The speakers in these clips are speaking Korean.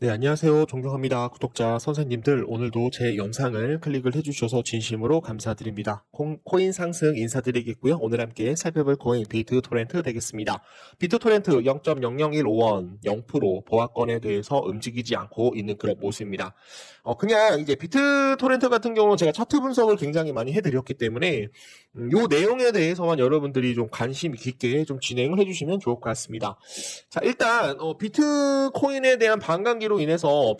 네, 안녕하세요. 존경합니다. 구독자 선생님들, 오늘도 제 영상을 클릭을 해주셔서 진심으로 감사드립니다. 코인 상승 인사드리겠고요. 오늘 함께 살펴볼 코인 비트토렌트 되겠습니다. 비트토렌트 0.0015원, 0% 보합권에 대해서 움직이지 않고 있는 그런 모습입니다. 그냥 이제 비트토렌트 같은 경우는 제가 차트 분석을 굉장히 많이 해드렸기 때문에 요 내용에 대해서만 여러분들이 좀 관심 깊게 좀 진행을 해주시면 좋을 것 같습니다. 자, 일단 비트코인에 대한 반감기로 인해서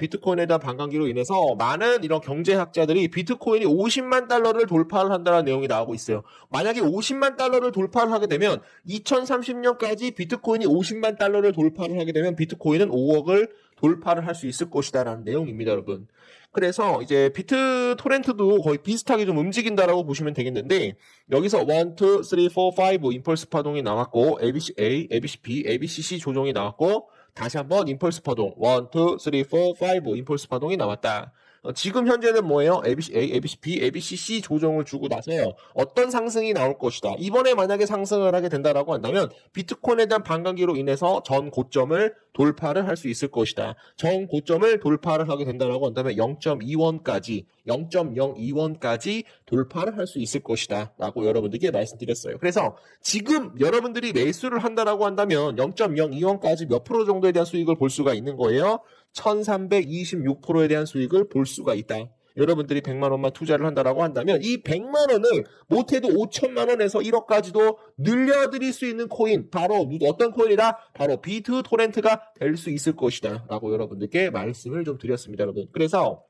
많은 이런 경제학자들이 비트코인이 50만 달러를 돌파를 한다는 내용이 나오고 있어요. 만약에 50만 달러를 돌파를 하게 되면 2030년까지 비트코인이 50만 달러를 돌파를 하게 되면 비트코인은 5억을 돌파를 할 수 있을 것이다라는 내용입니다, 여러분. 그래서 이제 비트토렌트도 거의 비슷하게 좀 움직인다라고 보시면 되겠는데, 여기서 1, 2, 3, 4, 5 임펄스 파동이 나왔고, ABC A, ABC B, ABC C 조정이 나왔고, 다시 한번 임펄스 파동 1, 2, 3, 4, 5 임펄스 파동이 나왔다. 지금 현재는 뭐예요? ABC A, ABC B, ABC C 조정을 주고 나서요. 어떤 상승이 나올 것이다. 이번에 만약에 상승을 하게 된다라고 한다면 비트코인에 대한 반감기로 인해서 전 고점을 돌파를 할 수 있을 것이다. 전 고점을 돌파를 하게 된다라고 한다면 0.02원까지 돌파를 할 수 있을 것이다. 라고 여러분들께 말씀드렸어요. 그래서 지금 여러분들이 매수를 한다라고 한다면 0.02원까지 몇 프로 정도에 대한 수익을 볼 수가 있는 거예요. 1326%에 대한 수익을 볼 수가 있다. 여러분들이 100만 원만 투자를 한다라고 한다면 이 100만 원을 못해도 5천만 원에서 1억까지도 늘려드릴 수 있는 코인, 바로 어떤 코인이다? 바로 비트토렌트가 될 수 있을 것이다 라고 여러분들께 말씀을 좀 드렸습니다, 여러분. 그래서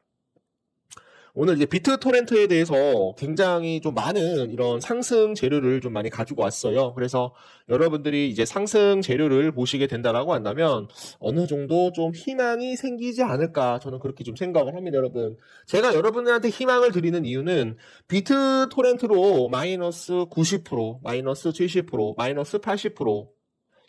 오늘 이제 비트토렌트에 대해서 굉장히 좀 많은 이런 상승 재료를 좀 많이 가지고 왔어요. 그래서 여러분들이 이제 상승 재료를 보시게 된다라고 한다면 어느 정도 좀 희망이 생기지 않을까, 저는 그렇게 좀 생각을 합니다, 여러분. 제가 여러분들한테 희망을 드리는 이유는 비트토렌트로 마이너스 90%, 마이너스 70%, 마이너스 80%,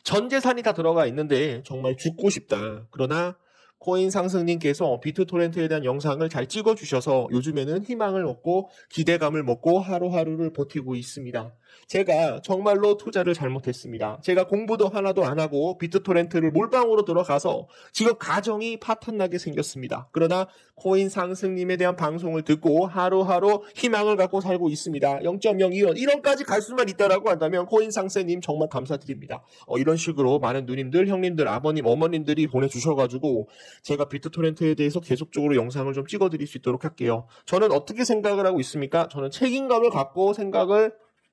전 재산이 다 들어가 있는데 정말 죽고 싶다. 그러나 코인 상승님께서 비트토렌트에 대한 영상을 잘 찍어주셔서 요즘에는 희망을 먹고 기대감을 먹고 하루하루를 버티고 있습니다. 제가 정말로 투자를 잘못했습니다. 제가 공부도 하나도 안 하고 비트토렌트를 몰빵으로 들어가서 지금 가정이 파탄나게 생겼습니다. 그러나 코인 상승님에 대한 방송을 듣고 하루하루 희망을 갖고 살고 있습니다. 0.02원, 1원까지 갈 수만 있다라고 한다면 코인 상승님 정말 감사드립니다. 이런 식으로 많은 누님들, 형님들, 아버님, 어머님들이 보내주셔가지고 제가 비트토렌트에 대해서 계속적으로 영상을 좀 찍어드릴 수 있도록 할게요. 저는 어떻게 생각을 하고 있습니까? 저는 책임감을 갖고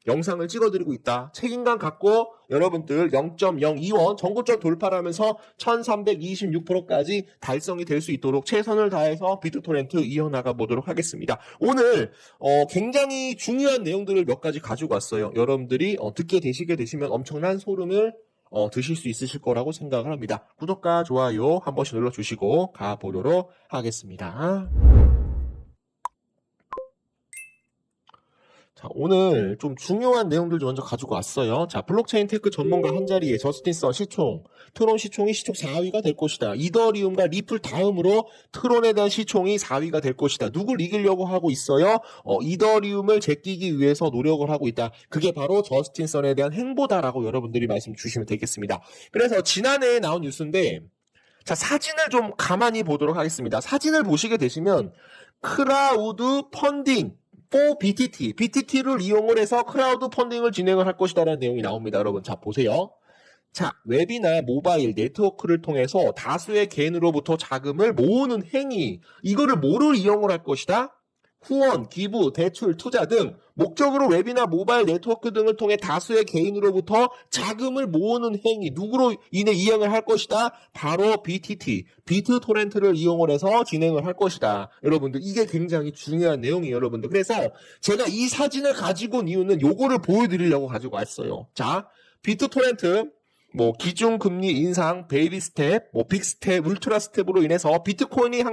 영상을 찍어드리고 있다. 책임감 갖고 여러분들 0.02원 전고점 돌파를 하면서 1326%까지 달성이 될 수 있도록 최선을 다해서 비트토렌트 이어나가 보도록 하겠습니다. 오늘 굉장히 중요한 내용들을 몇 가지 가지고 왔어요. 여러분들이 듣게 되시면 엄청난 소름을 드실 수 있으실 거라고 생각을 합니다. 구독과 좋아요 한 번씩 눌러주시고 가보도록 하겠습니다. 자, 오늘 좀 중요한 내용들 먼저 가지고 왔어요. 자, 블록체인 테크 전문가 한 자리에 저스틴 시총, 트론 시총이 시총 4위가 될 것이다. 이더리움과 리플 다음으로 트론에 대한 시총이 4위가 될 것이다. 누굴 이기려고 하고 있어요? 이더리움을 제끼기 위해서 노력을 하고 있다. 그게 바로 저스틴 선에 대한 행보다라고 여러분들이 말씀 주시면 되겠습니다. 그래서 지난해에 나온 뉴스인데, 자, 사진을 좀 가만히 보도록 하겠습니다. 사진을 보시게 되시면 크라우드 펀딩 BTT를 이용을 해서 크라우드 펀딩을 진행을 할 것이다라는 내용이 나옵니다. 여러분, 자, 보세요. 자, 웹이나 모바일 네트워크를 통해서 다수의 개인으로부터 자금을 모으는 행위, 이거를 뭐를 이용을 할 것이다? 후원, 기부, 대출, 투자 등 목적으로 웹이나 모바일 네트워크 등을 통해 다수의 개인으로부터 자금을 모으는 행위, 누구로 인해 이행을 할 것이다? 바로 비트토렌트를 이용을 해서 진행을 할 것이다. 여러분들, 이게 굉장히 중요한 내용이에요, 여러분들. 그래서 제가 이 사진을 가지고 온 이유는 요거를 보여드리려고 가지고 왔어요. 자, 비트토렌트 기준금리 인상, 베이비 스텝, 빅 스텝, 울트라 스텝으로 인해서 비트코인이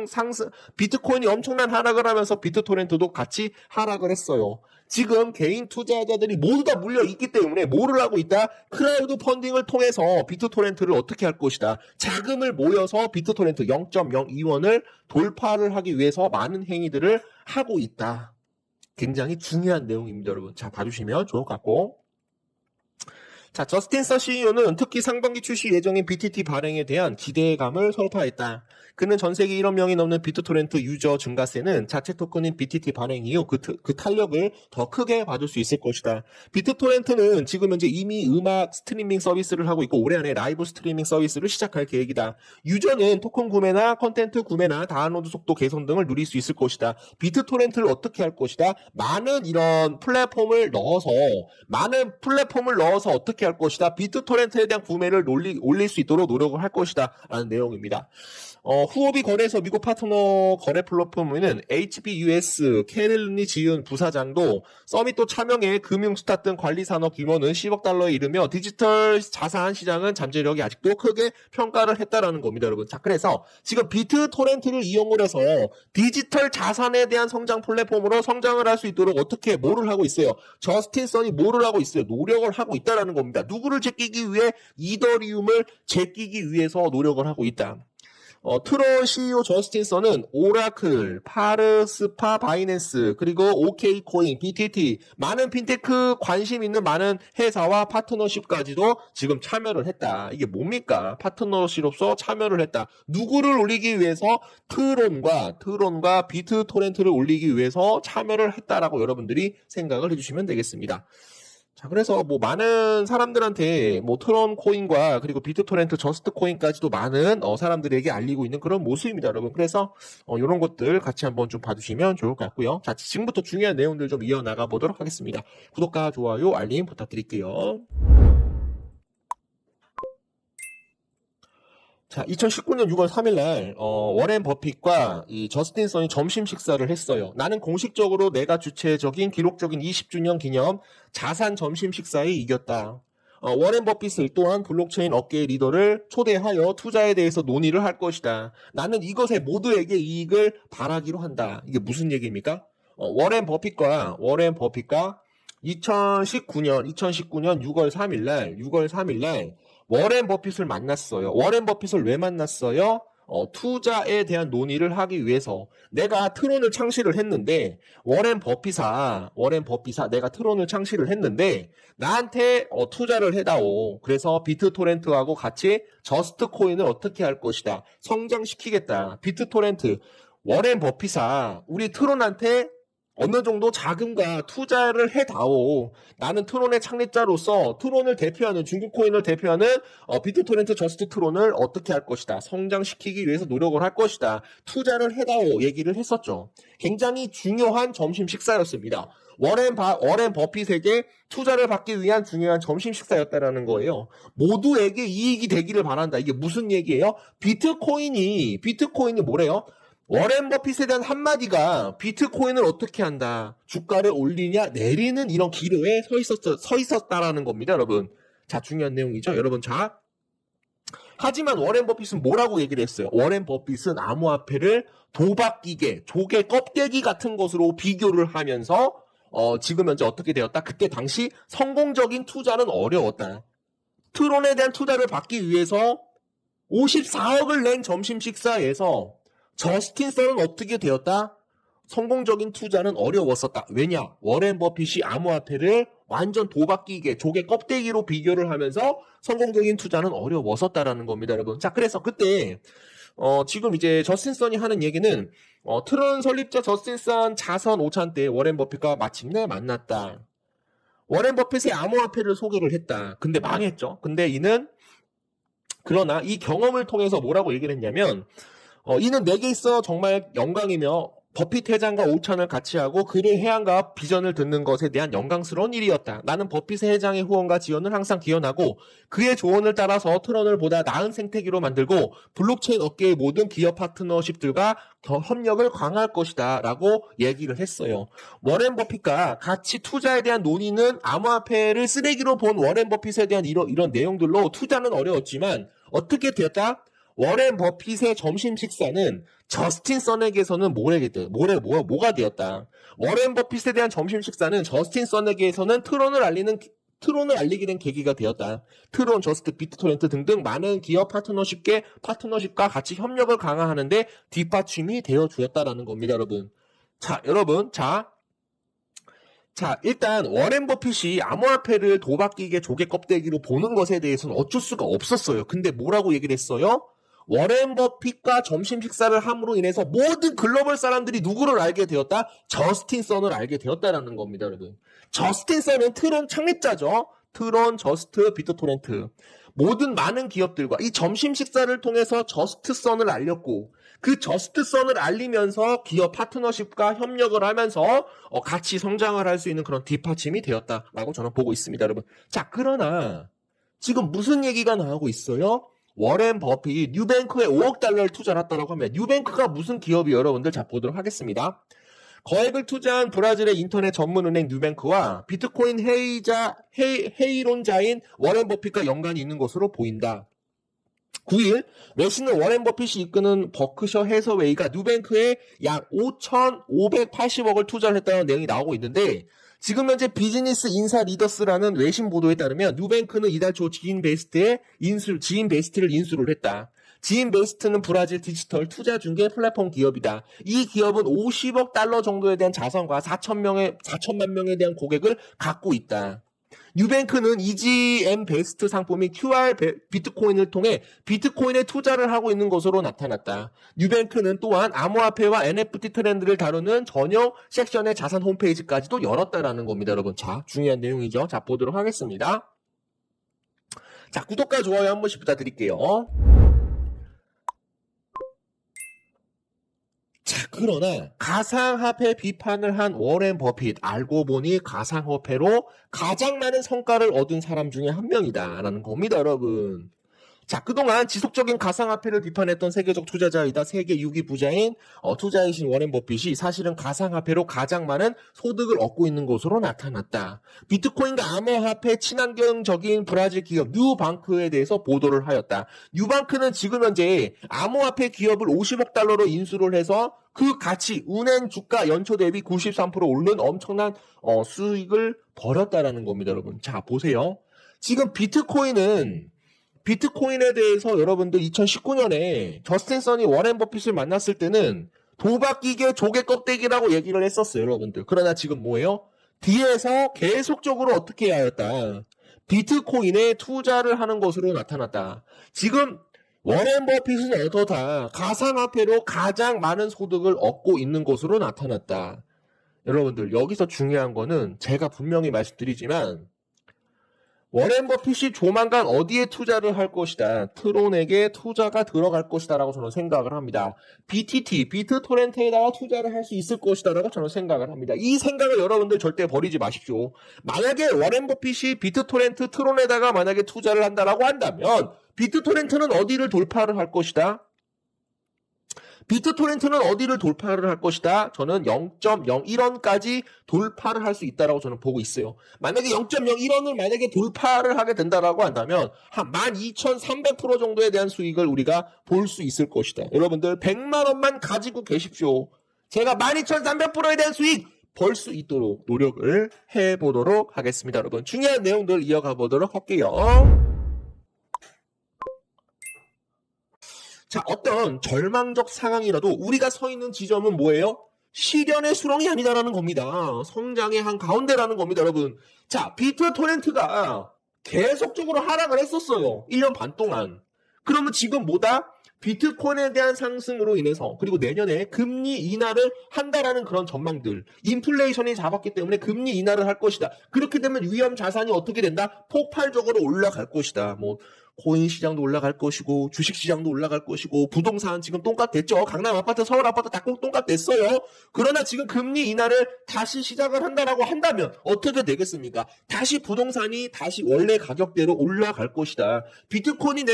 엄청난 하락을 하면서 비트토렌트도 같이 하락을 했어요. 지금 개인 투자자들이 모두 다 물려 있기 때문에 뭐를 하고 있다? 크라우드 펀딩을 통해서 비트토렌트를 어떻게 할 것이다? 자금을 모여서 비트토렌트 0.02원을 돌파를 하기 위해서 많은 행위들을 하고 있다. 굉장히 중요한 내용입니다, 여러분. 자, 봐주시면 좋을 것 같고. 자, 저스틴 선 CEO는 특히 상반기 출시 예정인 BTT 발행에 대한 기대감을 설파했다. 그는 전 세계 1억 명이 넘는 비트토렌트 유저 증가세는 자체 토큰인 BTT 발행 이후 그 탄력을 더 크게 받을 수 있을 것이다. 비트토렌트는 지금 현재 이미 음악 스트리밍 서비스를 하고 있고 올해 안에 라이브 스트리밍 서비스를 시작할 계획이다. 유저는 토큰 구매나 컨텐츠 구매나 다운로드 속도 개선 등을 누릴 수 있을 것이다. 비트토렌트를 어떻게 할 것이다? 많은 이런 플랫폼을 넣어서 어떻게 할 것이다? 비트토렌트에 대한 구매를 올릴 수 있도록 노력을 할 것이다 라는 내용입니다. 후오비 거래소 미국 파트너 거래 플랫폼에는 HBUS 캐릴리 지은 부사장도 서밋도 참여해 금융스타 등 관리산업 규모는 10억 달러에 이르며 디지털 자산 시장은 잠재력이 아직도 크게 평가를 했다라는 겁니다, 여러분. 자, 그래서 지금 비트토렌트를 이용을 해서 디지털 자산에 대한 성장 플랫폼으로 성장을 할 수 있도록 어떻게 뭐를 하고 있어요? 저스틴 선이 뭐를 하고 있어요? 노력을 하고 있다라는 겁니다. 누구를 제끼기 위해? 이더리움을 제끼기 위해서 노력을 하고 있다. 트론 CEO 저스틴 선은 오라클, 파르스파 바이낸스, 그리고 OK코인, BTT, 많은 핀테크 관심 있는 많은 회사와 파트너십까지도 지금 참여를 했다. 이게 뭡니까? 파트너십으로서 참여를 했다. 누구를 올리기 위해서? 트론과 비트토렌트를 올리기 위해서 참여를 했다라고 여러분들이 생각을 해주시면 되겠습니다. 자, 그래서 뭐 많은 사람들한테 뭐 트론 코인과 그리고 비트토렌트 저스트 코인까지도 많은 사람들에게 알리고 있는 그런 모습입니다, 여러분. 그래서 이런 것들 같이 한번 좀 봐주시면 좋을 것 같고요. 자, 지금부터 중요한 내용들 좀 이어나가 보도록 하겠습니다. 구독과 좋아요, 알림 부탁드릴게요. 자, 2019년 6월 3일날 워렌 버핏과 이 저스틴 선이 점심 식사를 했어요. 나는 공식적으로 내가 주체적인 기록적인 20주년 기념 자산 점심 식사에 이겼다. 워렌 버핏을 또한 블록체인 업계의 리더를 초대하여 투자에 대해서 논의를 할 것이다. 나는 이것에 모두에게 이익을 바라기로 한다. 이게 무슨 얘기입니까? 워렌 버핏과 2019년 6월 3일날 워렌 버핏을 만났어요. 워렌 버핏을 왜 만났어요? 투자에 대한 논의를 하기 위해서. 내가 트론을 창시를 했는데 워렌 버핏아 내가 트론을 창시를 했는데 나한테 투자를 해다오. 그래서 비트토렌트하고 같이 저스트 코인을 어떻게 할 것이다. 성장시키겠다. 비트토렌트 워렌 버핏아 우리 트론한테 어느 정도 자금과 투자를 해다오. 나는 트론의 창립자로서 트론을 대표하는 중국 코인을 대표하는 비트토렌트 저스트 트론을 어떻게 할 것이다. 성장시키기 위해서 노력을 할 것이다. 투자를 해다오 얘기를 했었죠. 굉장히 중요한 점심 식사였습니다. 워렌 버핏에게 투자를 받기 위한 중요한 점심 식사였다라는 거예요. 모두에게 이익이 되기를 바란다. 이게 무슨 얘기예요? 비트코인이 뭐래요? 워렌 버핏에 대한 한마디가 비트코인을 어떻게 한다. 주가를 올리냐 내리는 이런 기로에 서 있었다라는 겁니다, 여러분. 자, 중요한 내용이죠. 여러분, 자. 하지만 워렌 버핏은 뭐라고 얘기를 했어요? 워렌 버핏은 암호화폐를 도박기계, 조개 껍데기 같은 것으로 비교를 하면서 지금 현재 어떻게 되었다? 그때 당시 성공적인 투자는 어려웠다. 트론에 대한 투자를 받기 위해서 54억을 낸 점심 식사에서 저스틴 선은 어떻게 되었다? 성공적인 투자는 어려웠었다. 왜냐? 워렌 버핏이 암호화폐를 완전 도박기계, 조개 껍데기로 비교를 하면서 성공적인 투자는 어려웠었다라는 겁니다, 여러분. 자, 그래서 그때 지금 이제 저스틴 선이 하는 얘기는 트론 설립자 저스틴 선 자선 5천 때 워렌 버핏과 마침내 만났다. 워렌 버핏의 암호화폐를 소개를 했다. 근데 망했죠. 근데 그러나 이 경험을 통해서 뭐라고 얘기를 했냐면 이는 내게 있어 정말 영광이며 버핏 회장과 오찬을 같이 하고 그의 해안과 비전을 듣는 것에 대한 영광스러운 일이었다. 나는 버핏의 회장의 후원과 지원을 항상 기원하고 그의 조언을 따라서 트론을 보다 나은 생태계로 만들고 블록체인 업계의 모든 기업 파트너십들과 협력을 강화할 것이다 라고 얘기를 했어요. 워렌 버핏과 같이 투자에 대한 논의는 암호화폐를 쓰레기로 본 워렌 버핏에 대한 이런 내용들로 투자는 어려웠지만 어떻게 되었다? 워렌 버핏의 점심 식사는 저스틴 선에게서는 뭐가 되었다. 워렌 버핏에 대한 점심 식사는 저스틴 선에게서는 트론을 알리게 된 계기가 되었다. 트론, 저스트, 비트토렌트 등등 많은 기업 파트너십과 같이 협력을 강화하는데 뒷받침이 되어 주었다라는 겁니다, 여러분. 자, 자, 일단 워렌 버핏이 암호화폐를 도박기계 조개 껍데기로 보는 것에 대해서는 어쩔 수가 없었어요. 근데 뭐라고 얘기를 했어요? 워렌 버핏과 점심 식사를 함으로 인해서 모든 글로벌 사람들이 누구를 알게 되었다? 저스틴 선을 알게 되었다라는 겁니다, 여러분. 저스틴 선은 트론 창립자죠. 트론, 저스트, 비트토렌트. 모든 많은 기업들과 이 점심 식사를 통해서 저스트 선을 알렸고, 그 저스트 선을 알리면서 기업 파트너십과 협력을 하면서 같이 성장을 할 수 있는 그런 뒷받침이 되었다라고 저는 보고 있습니다, 여러분. 자, 그러나 지금 무슨 얘기가 나오고 있어요? 워렌 버핏이 뉴뱅크에 5억 달러를 투자를 했다고 하면 뉴뱅크가 무슨 기업이 여러분들 자 보도록 하겠습니다. 거액을 투자한 브라질의 인터넷 전문은행 뉴뱅크와 비트코인 회의론자인 워렌 버핏과 연관이 있는 것으로 보인다. 9일 외신은 워렌 버핏이 이끄는 버크셔 해서웨이가 뉴뱅크에 약 5,580억을 투자를 했다는 내용이 나오고 있는데 지금 현재 비즈니스 인사 리더스라는 외신 보도에 따르면 뉴뱅크는 이달 초 지인 베스트를 인수를 했다. 지인 베스트는 브라질 디지털 투자 중개 플랫폼 기업이다. 이 기업은 50억 달러 정도에 대한 자산과 4천만 명에 대한 고객을 갖고 있다. 뉴뱅크는 EGM 베스트 상품인 QR 비트코인을 통해 비트코인에 투자를 하고 있는 것으로 나타났다. 뉴뱅크는 또한 암호화폐와 NFT 트렌드를 다루는 전용 섹션의 자산 홈페이지까지도 열었다라는 겁니다, 여러분. 자, 중요한 내용이죠. 자, 보도록 하겠습니다. 자, 구독과 좋아요 한 번씩 부탁드릴게요. 자, 그러나 가상화폐 비판을 한 워렌 버핏, 알고 보니 가상화폐로 가장 많은 성과를 얻은 사람 중에 한 명이다라는 겁니다, 여러분. 자, 그동안 지속적인 가상화폐를 비판했던 세계적 투자자이다 세계 6위 부자인 투자이신 워렌 버핏이 사실은 가상화폐로 가장 많은 소득을 얻고 있는 것으로 나타났다. 비트코인과 암호화폐 친환경적인 브라질 기업 뉴방크에 대해서 보도를 하였다. 뉴방크는 지금 현재 암호화폐 기업을 50억 달러로 인수를 해서 그 가치, 은행 주가 연초 대비 93% 오른 엄청난 수익을 벌였다라는 겁니다, 여러분. 자, 보세요. 지금 비트코인에 대해서 여러분들 2019년에 저스틴 선이 워렌 버핏을 만났을 때는 도박기계 조개 껍데기라고 얘기를 했었어요, 여러분들. 그러나 지금 뭐예요? 뒤에서 계속적으로 어떻게 하였다? 비트코인에 투자를 하는 것으로 나타났다. 지금 워렌 버핏은 어떠다? 가상화폐로 가장 많은 소득을 얻고 있는 것으로 나타났다. 여러분들, 여기서 중요한 거는 제가 분명히 말씀드리지만 워렌 버핏이 조만간 어디에 투자를 할 것이다. 트론에게 투자가 들어갈 것이다 라고 저는 생각을 합니다. BTT, 비트토렌트에다가 투자를 할 수 있을 것이다 라고 저는 생각을 합니다. 이 생각을 여러분들 절대 버리지 마십시오. 만약에 워렌 버핏이 비트토렌트, 트론에다가 만약에 투자를 한다라고 한다면 비트토렌트는 어디를 돌파를 할 것이다? 비트토렌트는 어디를 돌파를 할 것이다? 저는 0.01원까지 돌파를 할 수 있다라고 저는 보고 있어요. 만약에 0.01원을 만약에 돌파를 하게 된다라고 한다면 한 12,300% 정도에 대한 수익을 우리가 볼 수 있을 것이다. 여러분들 100만 원만 가지고 계십시오. 제가 12,300%에 대한 수익 벌 수 있도록 노력을 해보도록 하겠습니다. 여러분 중요한 내용들 이어가 보도록 할게요. 자, 어떤 절망적 상황이라도 우리가 서 있는 지점은 뭐예요? 시련의 수렁이 아니다라는 겁니다. 성장의 한 가운데라는 겁니다, 여러분. 자, 비트토렌트가 계속적으로 하락을 했었어요. 1년 반 동안. 그러면 지금 뭐다? 비트코인에 대한 상승으로 인해서 그리고 내년에 금리 인하를 한다라는 그런 전망들, 인플레이션이 잡았기 때문에 금리 인하를 할 것이다. 그렇게 되면 위험 자산이 어떻게 된다? 폭발적으로 올라갈 것이다. 뭐 코인 시장도 올라갈 것이고 주식 시장도 올라갈 것이고 부동산 지금 똥값 됐죠. 강남 아파트, 서울 아파트 다 똥값 됐어요. 그러나 지금 금리 인하를 다시 시작을 한다라고 한다면 어떻게 되겠습니까? 다시 부동산이 다시 원래 가격대로 올라갈 것이다. 비트코인이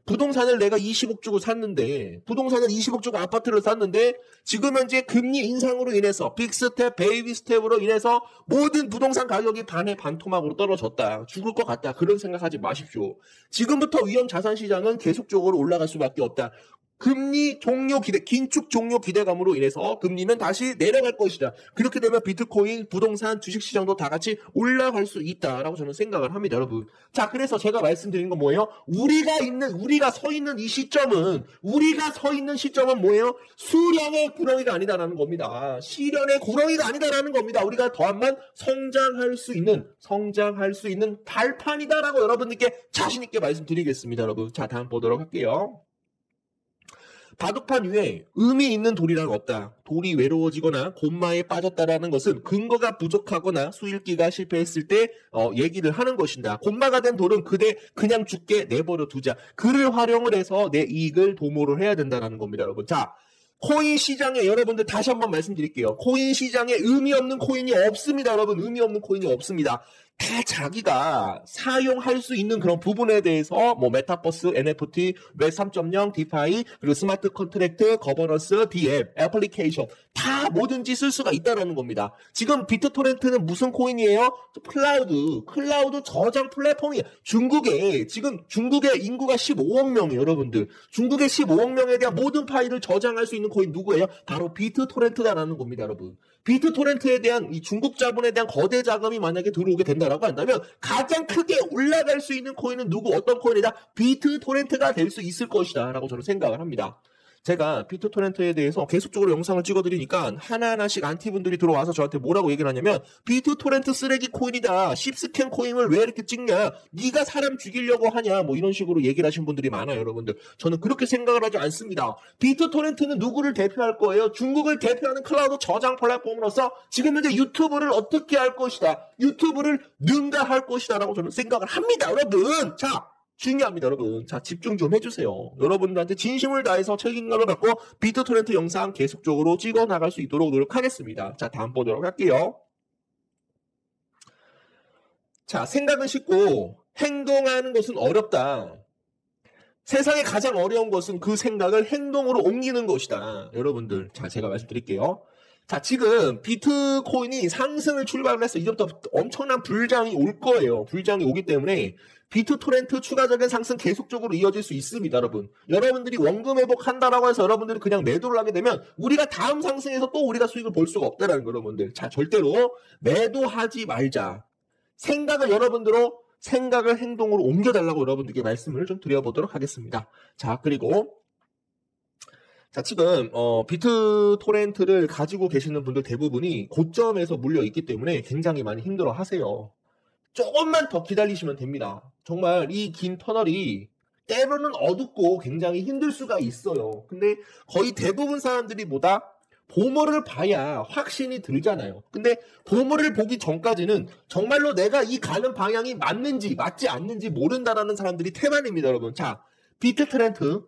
부동산을 내가 20억 주고 샀는데 부동산을 20억 주고 아파트를 샀는데 지금 현재 금리 인상으로 인해서 빅스텝, 베이비 스텝으로 인해서 모든 부동산 가격이 반의 반토막으로 떨어졌다. 죽을 것 같다. 그런 생각하지 마십시오. 지금부터 위험 자산 시장은 계속적으로 올라갈 수밖에 없다. 금리 종료 긴축 종료 기대감으로 인해서 금리는 다시 내려갈 것이다. 그렇게 되면 비트코인, 부동산, 주식시장도 다 같이 올라갈 수 있다라고 저는 생각을 합니다, 여러분. 자, 그래서 제가 말씀드린 건 뭐예요? 우리가 서 있는 시점은 뭐예요? 수량의 구렁이가 아니다라는 겁니다. 시련의 구렁이가 아니다라는 겁니다. 우리가 더한만 성장할 수 있는 발판이다라고 여러분들께 자신 있게 말씀드리겠습니다, 여러분. 자, 다음 보도록 할게요. 바둑판 위에 의미 있는 돌이란 없다. 돌이 외로워지거나 곤마에 빠졌다라는 것은 근거가 부족하거나 수읽기가 실패했을 때 얘기를 하는 것인다. 곤마가 된 돌은 그냥 죽게 내버려 두자. 그를 활용을 해서 내 이익을 도모를 해야 된다는 겁니다, 여러분. 자, 코인 시장에 여러분들 다시 한번 말씀드릴게요. 코인 시장에 의미 없는 코인이 없습니다, 여러분. 의미 없는 코인이 없습니다. 다 자기가 사용할 수 있는 그런 부분에 대해서 뭐 메타버스, NFT, 웹 3.0, 디파이, 그리고 스마트 컨트랙트, 거버넌스, DM, 애플리케이션 다 뭐든지 쓸 수가 있다는 겁니다. 지금 비트토렌트는 무슨 코인이에요? 클라우드 저장 플랫폼이에요. 중국의 인구가 15억 명이에요, 여러분들. 중국의 15억 명에 대한 모든 파일을 저장할 수 있는 코인 누구예요? 바로 비트토렌트다라는 겁니다, 여러분. 비트토렌트에 대한 이 중국 자본에 대한 거대 자금이 만약에 들어오게 된다라고 한다면 가장 크게 올라갈 수 있는 코인은 어떤 코인이다? 비트토렌트가 될 수 있을 것이다 라고 저는 생각을 합니다. 제가 비트토렌트에 대해서 계속적으로 영상을 찍어드리니까 하나하나씩 안티분들이 들어와서 저한테 뭐라고 얘기를 하냐면 비트토렌트 쓰레기 코인이다. 10스캔 코인을 왜 이렇게 찍냐. 네가 사람 죽이려고 하냐. 뭐 이런 식으로 얘기를 하신 분들이 많아요, 여러분들. 저는 그렇게 생각을 하지 않습니다. 비트토렌트는 누구를 대표할 거예요? 중국을 대표하는 클라우드 저장 플랫폼으로서 지금 현재 유튜브를 어떻게 할 것이다. 유튜브를 능가할 것이다 라고 저는 생각을 합니다, 여러분. 자, 중요합니다, 여러분. 자, 집중 좀 해주세요. 여러분들한테 진심을 다해서 책임감을 갖고 비트토렌트 영상 계속적으로 찍어 나갈 수 있도록 노력하겠습니다. 자, 다음 보도록 할게요. 자, 생각은 쉽고 행동하는 것은 어렵다. 세상에 가장 어려운 것은 그 생각을 행동으로 옮기는 것이다. 여러분들, 자, 제가 말씀드릴게요. 자, 지금 비트코인이 상승을 출발을 해서 이제부터 엄청난 불장이 올 거예요. 불장이 오기 때문에 비트토렌트 추가적인 상승 계속적으로 이어질 수 있습니다, 여러분. 여러분들이 원금 회복한다라고 해서 여러분들이 그냥 매도를 하게 되면 우리가 다음 상승에서 또 우리가 수익을 볼 수가 없다라는 거, 여러분들. 자, 절대로 매도하지 말자. 생각을 행동으로 옮겨달라고 여러분들께 말씀을 좀 드려보도록 하겠습니다. 자, 그리고 자, 지금 비트토렌트를 가지고 계시는 분들 대부분이 고점에서 물려 있기 때문에 굉장히 많이 힘들어 하세요. 조금만 더 기다리시면 됩니다. 정말 이 긴 터널이 때로는 어둡고 굉장히 힘들 수가 있어요. 근데 거의 대부분 사람들이 보물을 봐야 확신이 들잖아요. 근데 보물을 보기 전까지는 정말로 내가 이 가는 방향이 맞는지 맞지 않는지 모른다라는 사람들이 태반입니다, 여러분. 자, 비트토렌트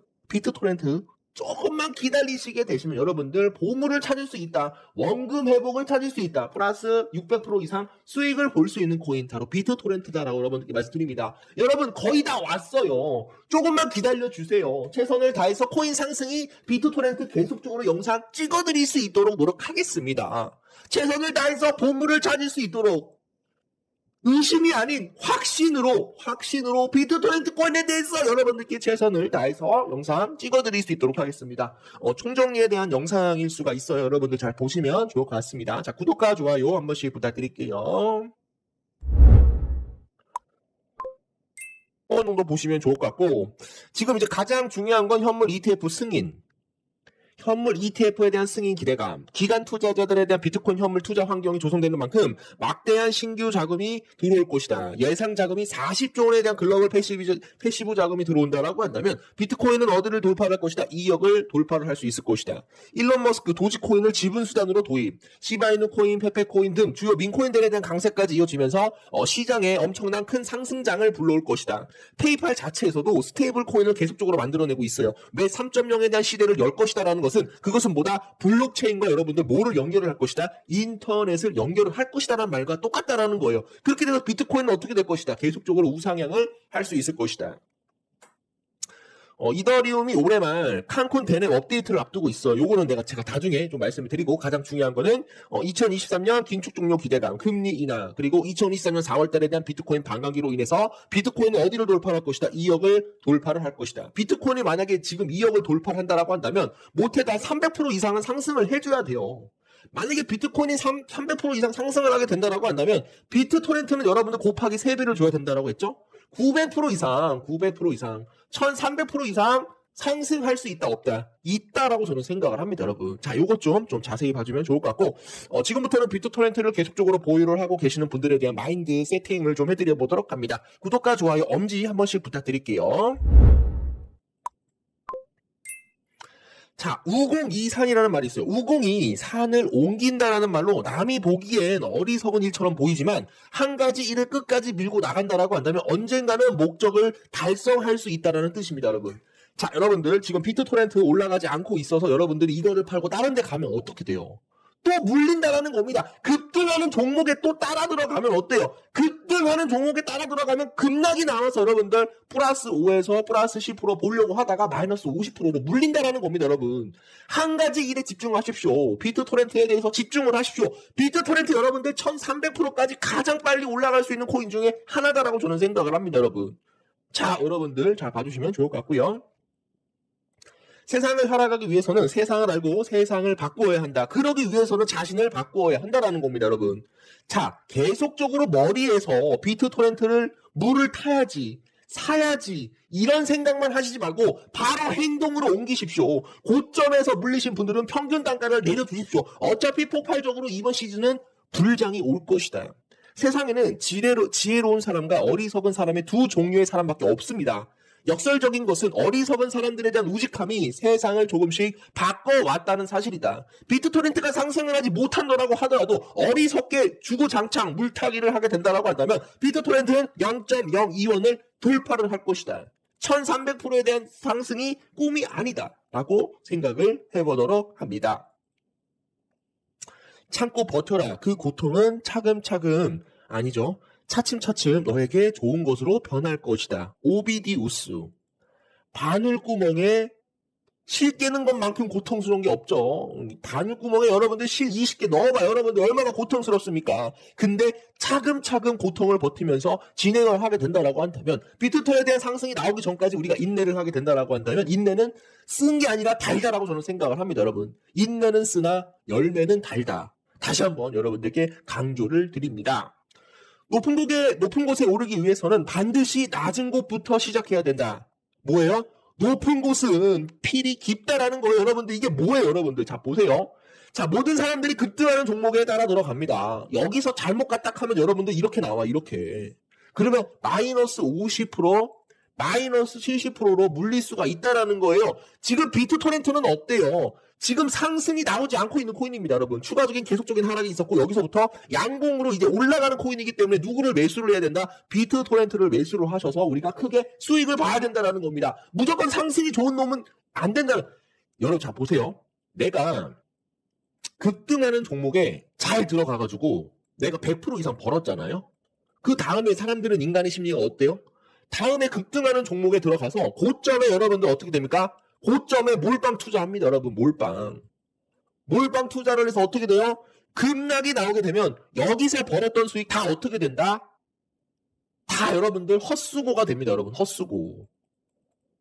조금만 기다리시게 되시면 여러분들 보물을 찾을 수 있다. 원금 회복을 찾을 수 있다. 플러스 600% 이상 수익을 볼 수 있는 코인 바로 비트토렌트다라고 여러분들께 말씀드립니다. 여러분 거의 다 왔어요. 조금만 기다려주세요. 최선을 다해서 코인 상승이 비트토렌트 계속적으로 영상 찍어드릴 수 있도록 노력하겠습니다. 최선을 다해서 보물을 찾을 수 있도록 의심이 아닌 확신으로 비트토렌트 코인에 대해서 여러분들께 최선을 다해서 영상 찍어드릴 수 있도록 하겠습니다. 총정리에 대한 영상일 수가 있어요. 여러분들 잘 보시면 좋을 것 같습니다. 자, 구독과 좋아요 한 번씩 부탁드릴게요. 어느 정도 보시면 좋을 것 같고, 지금 이제 가장 중요한 건 현물 ETF 승인. 현물 ETF에 대한 승인 기대감, 기관 투자자들에 대한 비트코인 현물 투자 환경이 조성되는 만큼 막대한 신규 자금이 들어올 것이다. 예상 자금이 40조 원에 대한 글로벌 패시브 자금이 들어온다라고 한다면 비트코인은 어디를 돌파할 것이다? 2억을 돌파를 할 수 있을 것이다. 일론 머스크 도지코인을 지분 수단으로 도입, 시바이누 코인, 페페코인 등 주요 민코인들에 대한 강세까지 이어지면서 시장에 엄청난 큰 상승장을 불러올 것이다. 페이팔 자체에서도 스테이블 코인을 계속적으로 만들어내고 있어요. 매 3.0에 대한 시대를 열 것이다라는 그것은 뭐다? 블록체인과 여러분들 뭐를 연결을 할 것이다? 인터넷을 연결을 할 것이다라는 말과 똑같다라는 거예요. 그렇게 돼서 비트코인은 어떻게 될 것이다? 계속적으로 우상향을 할 수 있을 것이다. 이더리움이 올해 말 칸쿤 대내 업데이트를 앞두고 있어. 요거는 제가 나중에 좀 말씀을 드리고, 가장 중요한 거는 2023년 긴축 종료 기대감, 금리 인하, 그리고 2024년 4월 달에 대한 비트코인 반감기로 인해서 비트코인은 어디를 돌파할 것이다? 2억을 돌파를 할 것이다. 비트코인이 만약에 지금 2억을 돌파를 한다라고 한다면 못해도 300% 이상은 상승을 해줘야 돼요. 만약에 비트코인이 300% 이상 상승을 하게 된다라고 한다면 비트토렌트는 여러분들 곱하기 3배를 줘야 된다라고 했죠? 900% 이상, 1300% 이상 상승할 수 있다, 없다? 있다라고 저는 생각을 합니다, 여러분. 자, 요것 좀 자세히 봐주면 좋을 것 같고, 지금부터는 비트토렌트를 계속적으로 보유를 하고 계시는 분들에 대한 마인드 세팅을 좀 해드려 보도록 합니다. 구독과 좋아요, 엄지 한 번씩 부탁드릴게요. 자, 우공이 산이라는 말이 있어요. 우공이 산을 옮긴다라는 말로 남이 보기엔 어리석은 일처럼 보이지만 한 가지 일을 끝까지 밀고 나간다라고 한다면 언젠가는 목적을 달성할 수 있다라는 뜻입니다, 여러분. 자, 여러분들 지금 비트토렌트 올라가지 않고 있어서 여러분들이 이거를 팔고 다른 데 가면 어떻게 돼요? 또 물린다라는 겁니다. 급등하는 종목에 또 따라 들어가면 어때요? 급등하는 종목에 따라 들어가면 급락이 나와서 여러분들 플러스 5에서 플러스 10% 보려고 하다가 마이너스 50%로 물린다라는 겁니다, 여러분. 한 가지 일에 집중하십시오. 비트토렌트에 대해서 집중을 하십시오. 비트토렌트 여러분들 1300%까지 가장 빨리 올라갈 수 있는 코인 중에 하나다라고 저는 생각을 합니다, 여러분. 자, 여러분들 잘 봐주시면 좋을 것 같고요. 세상을 살아가기 위해서는 세상을 알고 세상을 바꾸어야 한다. 그러기 위해서는 자신을 바꾸어야 한다라는 겁니다, 여러분. 자, 계속적으로 머리에서 비트토렌트를 물을 타야지, 사야지, 이런 생각만 하시지 말고 바로 행동으로 옮기십시오. 고점에서 물리신 분들은 평균 단가를 내려주십시오. 어차피 폭발적으로 이번 시즌은 불장이 올 것이다. 세상에는 지혜로운 사람과 어리석은 사람의 두 종류의 사람밖에 없습니다. 역설적인 것은 어리석은 사람들에 대한 우직함이 세상을 조금씩 바꿔왔다는 사실이다. 비트토렌트가 상승을 하지 못한다라고 하더라도 어리석게 주구장창 물타기를 하게 된다라고 한다면 비트토렌트는 0.02원을 돌파를 할 것이다. 1300%에 대한 상승이 꿈이 아니다 라고 생각을 해보도록 합니다. 참고 버텨라. 그 고통은 차근차근 아니죠. 차츰차츰 너에게 좋은 것으로 변할 것이다. 오비디우스. 바늘구멍에 실 깨는 것만큼 고통스러운 게 없죠. 바늘구멍에 여러분들 실 20개 넣어봐요. 여러분들 얼마나 고통스럽습니까? 근데 차근차근 고통을 버티면서 진행을 하게 된다라고 한다면 비트토에 대한 상승이 나오기 전까지 우리가 인내를 하게 된다라고 한다면 인내는 쓴 게 아니라 달다라고 저는 생각을 합니다, 여러분. 인내는 쓰나 열매는 달다. 다시 한번 여러분들께 강조를 드립니다. 높은 곳에 오르기 위해서는 반드시 낮은 곳부터 시작해야 된다. 뭐예요? 높은 곳은 필이 깊다라는 거예요, 여러분들. 이게 뭐예요, 여러분들? 자, 보세요. 자, 모든 사람들이 급등하는 종목에 따라 들어갑니다. 여기서 잘못 갔다 하면 여러분들 이렇게 나와, 이렇게. 그러면 마이너스 50%, 마이너스 70%로 물릴 수가 있다라는 거예요. 지금 비트토렌트는 어때요? 지금 상승이 나오지 않고 있는 코인입니다, 여러분. 추가적인 계속적인 하락이 있었고 여기서부터 양봉으로 이제 올라가는 코인이기 때문에 누구를 매수를 해야 된다? 비트토렌트를 매수를 하셔서 우리가 크게 수익을 봐야 된다는 겁니다. 무조건 상승이 좋은 놈은 안 된다. 여러분 자 보세요. 내가 급등하는 종목에 잘 들어가가지고 내가 100% 이상 벌었잖아요. 그 다음에 사람들은 인간의 심리가 어때요? 다음에 급등하는 종목에 들어가서 고점에 여러분들 어떻게 됩니까? 고점에 몰빵 투자합니다, 여러분. 몰빵 투자를 해서 어떻게 돼요? 급락이 나오게 되면 여기서 벌었던 수익 다 어떻게 된다? 다 여러분들 헛수고가 됩니다, 여러분. 헛수고.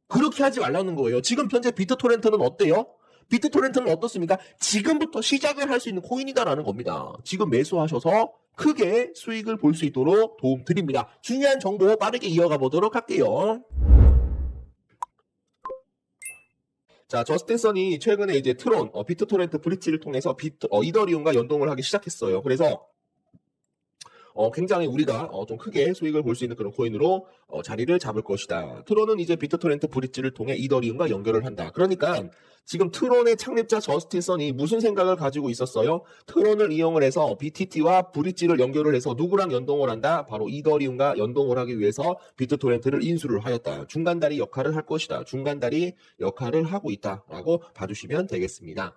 그렇게 하지 말라는 거예요. 지금 현재 비트토렌트는 어때요? 비트토렌트는 어떻습니까? 지금부터 시작을 할 수 있는 코인이다라는 겁니다. 지금 매수하셔서 크게 수익을 볼 수 있도록 도움 드립니다. 중요한 정보 빠르게 이어가 보도록 할게요. 자, 저스틴 선이 최근에 이제 트론, 비트토렌트 브릿지를 통해서 이더리움과 연동을 하기 시작했어요. 그래서 굉장히 우리가 좀 크게 수익을 볼 수 있는 그런 코인으로 자리를 잡을 것이다. 트론은 이제 비트토렌트 브릿지를 통해 이더리움과 연결을 한다. 그러니까 지금 트론의 창립자 저스틴 선이 무슨 생각을 가지고 있었어요? 트론을 이용을 해서 BTT와 브릿지를 연결을 해서 누구랑 연동을 한다? 바로 이더리움과 연동을 하기 위해서 비트토렌트를 인수를 하였다. 중간다리 역할을 할 것이다. 중간다리 역할을 하고 있다라고 봐주시면 되겠습니다.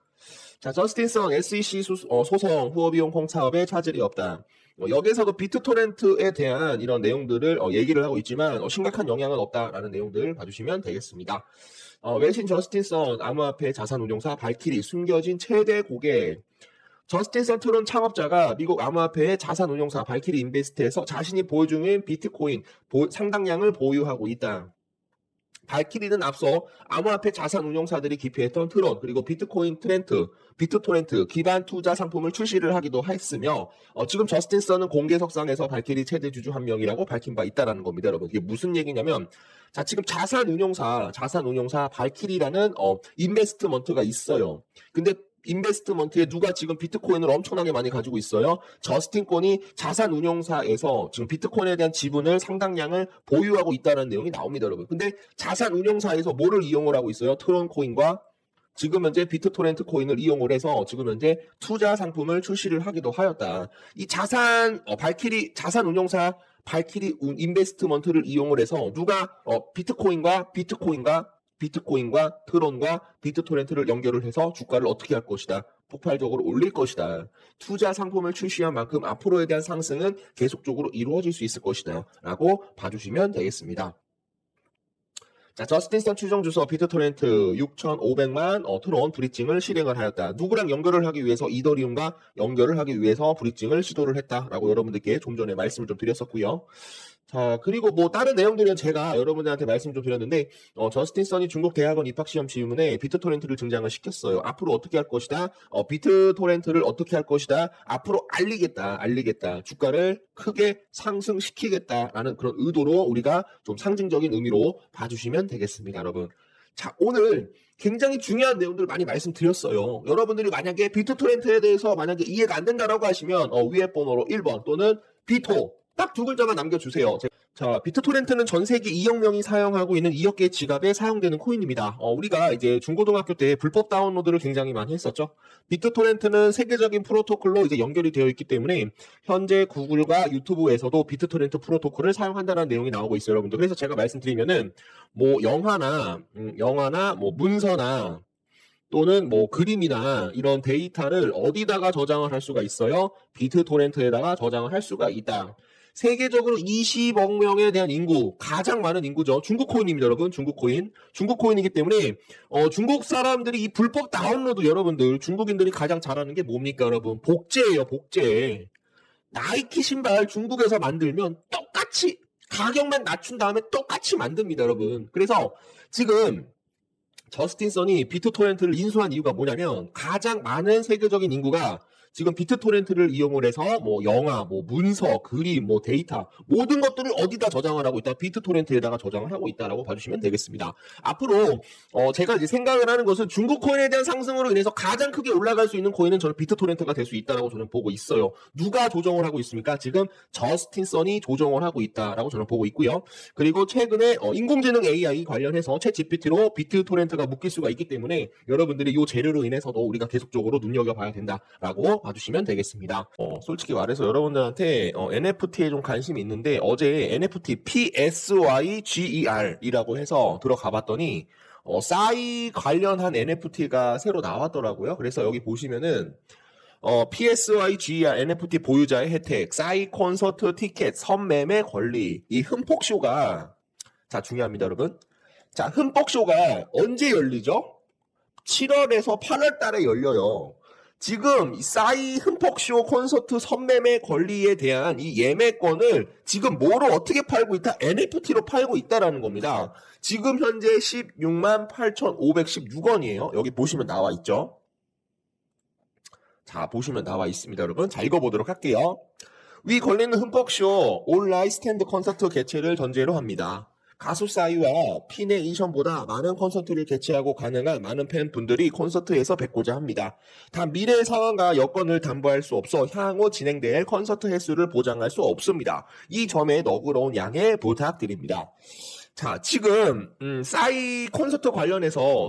자, 저스틴 선 SEC 소송 후원비용 콩차업에 차질이 없다. 여기에서도 비트토렌트에 대한 이런 내용들을 얘기를 하고 있지만 심각한 영향은 없다라는 내용들 봐주시면 되겠습니다. 외신 저스틴 선 암호화폐 자산운용사 발키리 숨겨진 최대 고객. 저스틴 선 트론 창업자가 미국 암호화폐의 자산운용사 발키리 인베스트에서 자신이 보유 중인 비트코인 상당량을 보유하고 있다. 발키리는 앞서 암호화폐 자산운용사들이 기피했던 트론 그리고 비트토렌트 기반 투자 상품을 출시를 하기도 했으며 지금 저스틴 선은 공개석상에서 발키리 최대 주주 한 명이라고 밝힌 바 있다는 겁니다. 여러분 이게 무슨 얘기냐면 자 지금 자산운용사 발키리라는 인베스트먼트가 있어요. 근데 인베스트먼트에 누가 지금 비트코인을 엄청나게 많이 가지고 있어요. 저스틴 건이 자산운용사에서 지금 비트코인에 대한 지분을 상당량을 보유하고 있다는 내용이 나옵니다, 여러분. 근데 자산운용사에서 뭐를 이용을 하고 있어요? 트론 코인과 지금 현재 비트토렌트 코인을 이용을 해서 지금 현재 투자 상품을 출시를 하기도 하였다. 이 발키리 자산운용사 발키리 인베스트먼트를 이용을 해서 누가 비트코인과 트론과 비트토렌트를 연결을 해서 주가를 어떻게 할 것이다. 폭발적으로 올릴 것이다. 투자 상품을 출시한 만큼 앞으로에 대한 상승은 계속적으로 이루어질 수 있을 것이다. 라고 봐주시면 되겠습니다. 자, 저스틴 선 추정 주소 비트토렌트 6,500만 트론 브릿징을 실행을 하였다. 누구랑 연결을 하기 위해서 이더리움과 연결을 하기 위해서 브릿징을 시도를 했다라고 여러분들께 좀 전에 말씀을 좀 드렸었고요. 자, 그리고 뭐 다른 내용들은 제가 여러분들한테 말씀 좀 드렸는데 저스틴 선이 중국 대학원 입학시험 질문에 비트토렌트를 등장을 시켰어요. 앞으로 어떻게 할 것이다. 비트토렌트를 어떻게 할 것이다. 앞으로 알리겠다. 주가를 크게 상승시키겠다라는 그런 의도로 우리가 좀 상징적인 의미로 봐주시면 되겠습니다, 여러분. 자, 오늘 굉장히 중요한 내용들을 많이 말씀드렸어요. 여러분들이 만약에 비트토렌트에 대해서 만약에 이해가 안 된다라고 하시면 위에 번호로 1번 또는 비토 딱 두 글자만 남겨주세요. 자, 비트토렌트는 전 세계 2억 명이 사용하고 있는 2억 개의 지갑에 사용되는 코인입니다. 우리가 이제 중고등학교 때 불법 다운로드를 굉장히 많이 했었죠. 비트토렌트는 세계적인 프로토콜로 이제 연결이 되어 있기 때문에 현재 구글과 유튜브에서도 비트토렌트 프로토콜을 사용한다는 내용이 나오고 있어요, 여러분들. 그래서 제가 말씀드리면은 뭐 영화나 뭐 문서나 또는 뭐 그림이나 이런 데이터를 어디다가 저장을 할 수가 있어요? 비트토렌트에다가 저장을 할 수가 있다. 세계적으로 20억 명에 대한 인구, 가장 많은 인구죠. 중국 코인입니다, 여러분. 중국 코인이기 때문에 중국 사람들이 이 불법 다운로드 여러분들 중국인들이 가장 잘하는 게 뭡니까, 여러분? 복제예요, 복제. 나이키 신발 중국에서 만들면 똑같이 가격만 낮춘 다음에 똑같이 만듭니다, 여러분. 그래서 지금 저스틴 선이 비트토렌트를 인수한 이유가 뭐냐면 가장 많은 세계적인 인구가 지금 비트토렌트를 이용을 해서 뭐 영화, 뭐 문서, 그림, 뭐 데이터 모든 것들을 어디다 저장을 하고 있다? 비트토렌트에다가 저장을 하고 있다라고 봐주시면 되겠습니다. 앞으로 제가 이제 생각을 하는 것은 중국 코인에 대한 상승으로 인해서 가장 크게 올라갈 수 있는 코인은 저는 비트토렌트가 될 수 있다라고 저는 보고 있어요. 누가 조정을 하고 있습니까? 지금 저스틴 선이 조정을 하고 있다라고 저는 보고 있고요. 그리고 최근에 인공지능 AI 관련해서 챗 GPT로 비트토렌트가 묶일 수가 있기 때문에 여러분들이 이 재료로 인해서도 우리가 계속적으로 눈여겨봐야 된다라고 봐주시면 되겠습니다. 솔직히 말해서 여러분들한테 NFT에 좀 관심이 있는데 어제 NFT PSYGER이라고 해서 들어가 봤더니 싸이 관련한 NFT가 새로 나왔더라고요. 그래서 여기 보시면은 PSYGER NFT 보유자의 혜택, 싸이 콘서트 티켓, 선매매 권리, 이 흠뻑쇼가 자 중요합니다, 여러분. 자, 흠뻑쇼가 언제 열리죠? 7월에서 8월 달에 열려요. 지금 싸이 흠뻑쇼 콘서트 선매매 권리에 대한 이 예매권을 지금 뭐로 어떻게 팔고 있다? NFT로 팔고 있다라는 겁니다. 지금 현재 16만 8,516원이에요. 여기 보시면 나와 있죠. 자, 보시면 나와 있습니다, 여러분. 자, 읽어보도록 할게요. 위 권리는 흠뻑쇼 온라인 스탠드 콘서트 개최를 전제로 합니다. 가수 싸이와 피네이션보다 많은 콘서트를 개최하고 가능한 많은 팬분들이 콘서트에서 뵙고자 합니다. 단 미래의 상황과 여건을 담보할 수 없어 향후 진행될 콘서트 횟수를 보장할 수 없습니다. 이 점에 너그러운 양해 부탁드립니다. 자, 지금 싸이 콘서트 관련해서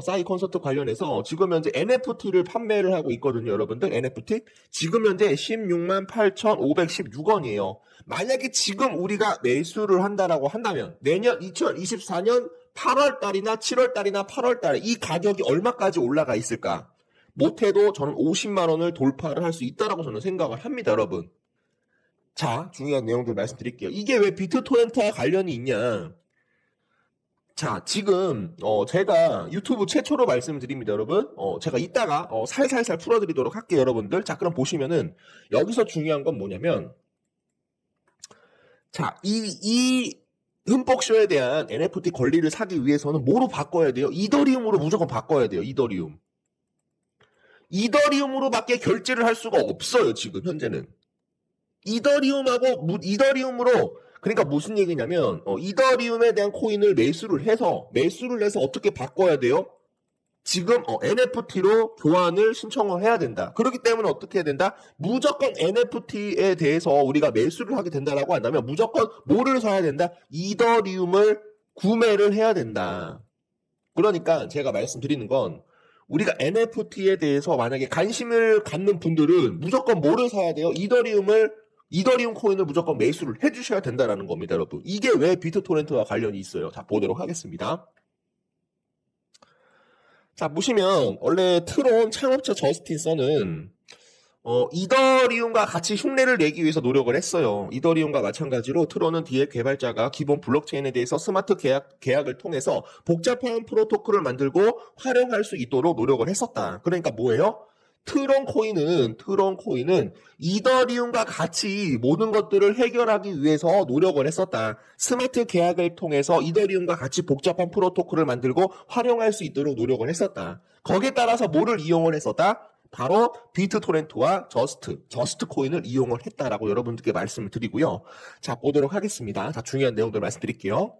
지금 현재 NFT를 판매를 하고 있거든요, 여러분들. NFT 지금 현재 16만 8,516원이에요. 만약에 지금 우리가 매수를 한다라고 한다면 내년 2024년 8월 달이나 7월 달이나 8월 달에 이 가격이 얼마까지 올라가 있을까? 못해도 저는 50만 원을 돌파를 할 수 있다라고 저는 생각을 합니다, 여러분. 자, 중요한 내용들 말씀드릴게요. 이게 왜 비트토렌트와 관련이 있냐? 자, 지금 제가 유튜브 최초로 말씀을 드립니다, 여러분. 제가 이따가 살살살 풀어드리도록 할게요, 여러분들. 자, 그럼 보시면은 여기서 중요한 건 뭐냐면, 자, 이 흠뻑쇼에 대한 NFT 권리를 사기 위해서는 뭐로 바꿔야 돼요? 이더리움으로 무조건 바꿔야 돼요, 이더리움. 이더리움으로밖에 결제를 할 수가 없어요, 지금 현재는. 이더리움으로, 그러니까 무슨 얘기냐면, 이더리움에 대한 코인을 매수를 해서 어떻게 바꿔야 돼요? 지금 NFT로 교환을 신청을 해야 된다. 그렇기 때문에 어떻게 해야 된다? 무조건 NFT에 대해서 우리가 매수를 하게 된다라고 한다면 무조건 뭐를 사야 된다? 이더리움을 구매를 해야 된다. 그러니까 제가 말씀드리는 건 우리가 NFT에 대해서 만약에 관심을 갖는 분들은 무조건 뭐를 사야 돼요? 이더리움 코인을 무조건 매수를 해주셔야 된다는 겁니다, 여러분. 이게 왜 비트토렌트와 관련이 있어요? 자, 보도록 하겠습니다. 자, 보시면 원래 트론 창업자 저스틴 선은 이더리움과 같이 흉내를 내기 위해서 노력을 했어요. 이더리움과 마찬가지로 트론은 뒤에 개발자가 기본 블록체인에 대해서 스마트 계약을 통해서 복잡한 프로토콜을 만들고 활용할 수 있도록 노력을 했었다. 그러니까 뭐예요? 트론 코인은 이더리움과 같이 모든 것들을 해결하기 위해서 노력을 했었다. 스마트 계약을 통해서 이더리움과 같이 복잡한 프로토콜을 만들고 활용할 수 있도록 노력을 했었다. 거기에 따라서 뭐를 이용을 했었다? 바로 비트토렌트와 저스트 코인을 이용을 했다라고 여러분들께 말씀을 드리고요. 자, 보도록 하겠습니다. 자, 중요한 내용들 말씀드릴게요.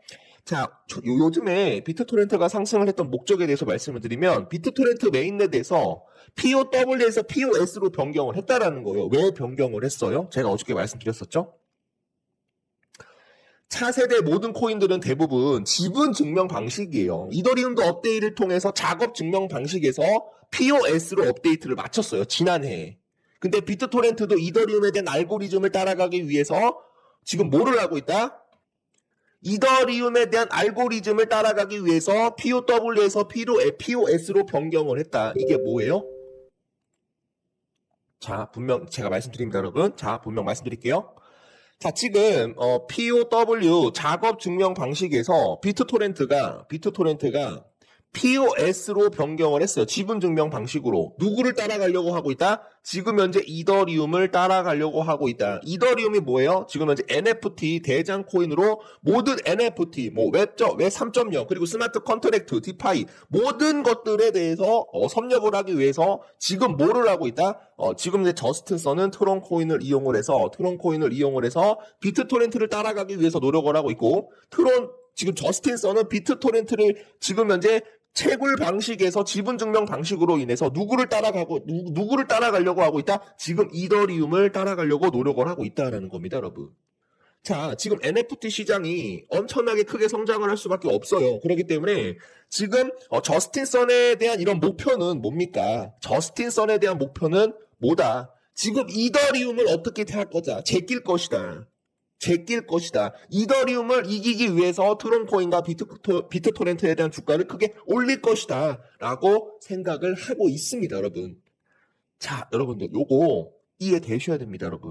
자, 요즘에 비트토렌트가 상승을 했던 목적에 대해서 말씀을 드리면 비트토렌트 메인넷에서 POW에서 POS로 변경을 했다라는 거예요. 왜 변경을 했어요? 제가 어저께 말씀드렸었죠? 차세대 모든 코인들은 대부분 지분 증명 방식이에요. 이더리움도 업데이트를 통해서 작업 증명 방식에서 POS로 업데이트를 마쳤어요. 지난해에. 근데 비트토렌트도 이더리움에 대한 알고리즘을 따라가기 위해서 지금 뭐를 하고 있다? 이더리움에 대한 알고리즘을 따라가기 위해서 POW에서 POS로 변경을 했다. 이게 뭐예요? 자, 분명 제가 말씀드립니다, 여러분. 자, 분명 말씀드릴게요. 자, 지금 POW 작업 증명 방식에서 비트토렌트가 POS로 변경을 했어요. 지분 증명 방식으로. 누구를 따라가려고 하고 있다? 지금 현재 이더리움을 따라가려고 하고 있다. 이더리움이 뭐예요? 지금 현재 NFT 대장 코인으로 모든 NFT, 웹 3.0 그리고 스마트 컨트랙트, 디파이 모든 것들에 대해서 섭렵을 하기 위해서 지금 뭐를 하고 있다? 지금 이제 저스틴 선은 트론 코인을 이용을 해서 비트토렌트를 따라가기 위해서 노력을 하고 있고 지금 저스틴 선은 비트토렌트를 지금 현재 채굴 방식에서 지분 증명 방식으로 인해서 누구를 따라가려고 하고 있다? 지금 이더리움을 따라가려고 노력을 하고 있다라는 겁니다, 여러분. 자, 지금 NFT 시장이 엄청나게 크게 성장을 할 수밖에 없어요. 그렇기 때문에 지금 저스틴 선에 대한 이런 목표는 뭡니까? 저스틴 선에 대한 목표는 뭐다? 지금 이더리움을 어떻게 할 거다? 제낄 것이다. 이더리움을 이기기 위해서 트론 코인과 비트토렌트에 대한 주가를 크게 올릴 것이다. 라고 생각을 하고 있습니다, 여러분. 자, 여러분들, 요거 이해되셔야 됩니다, 여러분.